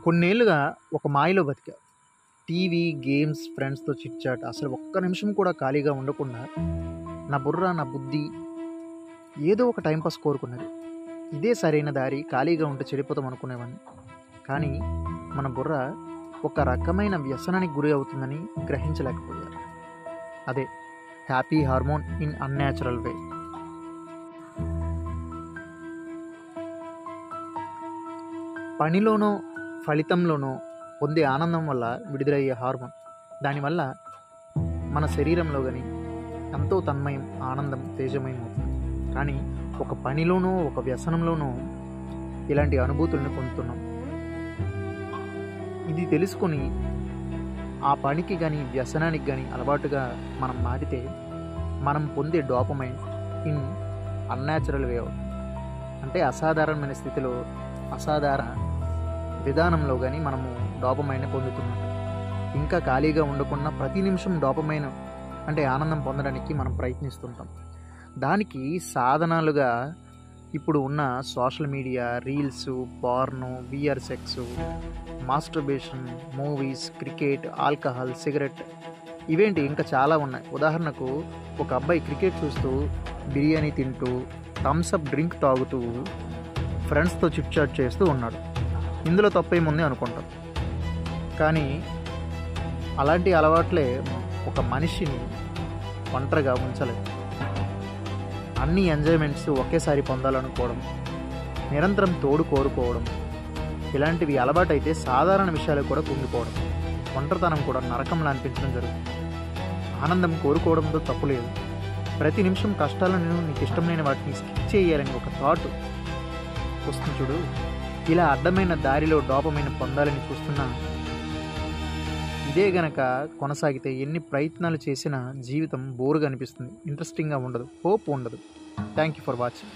కొన్నేళ్లుగా ఒక మాయలో బతికా. టీవీ, గేమ్స్, ఫ్రెండ్స్‌తో చిట్ చాట్ అసలు ఒక్క నిమిషం కూడా ఖాళీగా ఉండకుండా నా బుర్ర, నా బుద్ధి ఏదో ఒక టైం పాస్ కోరుకున్నది. ఇదే సరైన దారి, ఖాళీగా ఉంటే చెడిపోతాం అనుకునేవాడిని. కానీ మన బుర్ర ఒక రకమైన వ్యసనానికి గురి అవుతుందని గ్రహించలేకపోయారు. అదే హ్యాపీ హార్మోన్ ఇన్ అన్‌న్యాచురల్ వే. పనిలోనో, ఫలితంలోనో పొందే ఆనందం వల్ల విడుదలయ్యే హార్మోన్. దానివల్ల మన శరీరంలో కానీ ఎంతో తన్మయం, ఆనందం, తేజమయం అవుతుంది. కానీ ఒక పనిలోనో, ఒక వ్యసనంలోనో ఇలాంటి అనుభూతులను పొందుతున్నాం. ఇది తెలుసుకొని ఆ పనికి కానీ, వ్యసనానికి కానీ అలవాటుగా మనం మారితే మనం పొందే డోపమైన్ ఇన్ అన్‌న్యాచురల్ వే అవుతుంది. అంటే అసాధారణమైన స్థితిలో, అసాధారణ విధానంలో కానీ మనము డోపమైన్ పొందుతున్నాం. ఇంకా ఖాళీగా ఉండకుండా ప్రతి నిమిషం డోపమైన్ అంటే ఆనందం పొందడానికి మనం ప్రయత్నిస్తుంటాం. దానికి సాధనాలుగా ఇప్పుడు ఉన్న social media, reels, porn, VR sex, masturbation, movies, cricket, alcohol, cigarette, ఇవేంటి ఇంకా చాలా ఉన్నాయి. ఉదాహరణకు ఒక అబ్బాయి క్రికెట్ చూస్తూ, బిర్యానీ తింటూ, థమ్స్అప్ డ్రింక్ తాగుతూ, ఫ్రెండ్స్తో చిట్ చాట్ చేస్తూ ఉన్నాడు. ఇందులో తప్పేముంది అనుకుంటాం. కానీ అలాంటి అలవాట్లే ఒక మనిషిని ఒంటరిగా ఉంచలేదు. అన్ని ఎంజాయ్మెంట్స్ ఒకేసారి పొందాలనుకోవడం, నిరంతరం తోడు కోరుకోవడం, ఇలాంటివి అలవాటైతే సాధారణ విషయాలు కూడా కుంగిపోవడం, ఒంటరితనం కూడా నరకంలా అనిపించడం జరుగుతుంది. ఆనందం కోరుకోవడంతో తప్పు లేదు. ప్రతి నిమిషం కష్టాలను, నీకు ఇష్టమైన వాటిని స్కిప్ చేయాలని ఒక థాట్ వస్తుంది చూడు. ఇలా అడ్డమైన దారిలో డోపమైన్ పొందాలని చూస్తున్నా, ఇదే గనక కొనసాగితే ఎన్ని ప్రయత్నాలు చేసినా జీవితం బోరుగా అనిపిస్తుంది, ఇంట్రెస్టింగ్గా ఉండదు, హోప్ ఉండదు. Thank you for watching.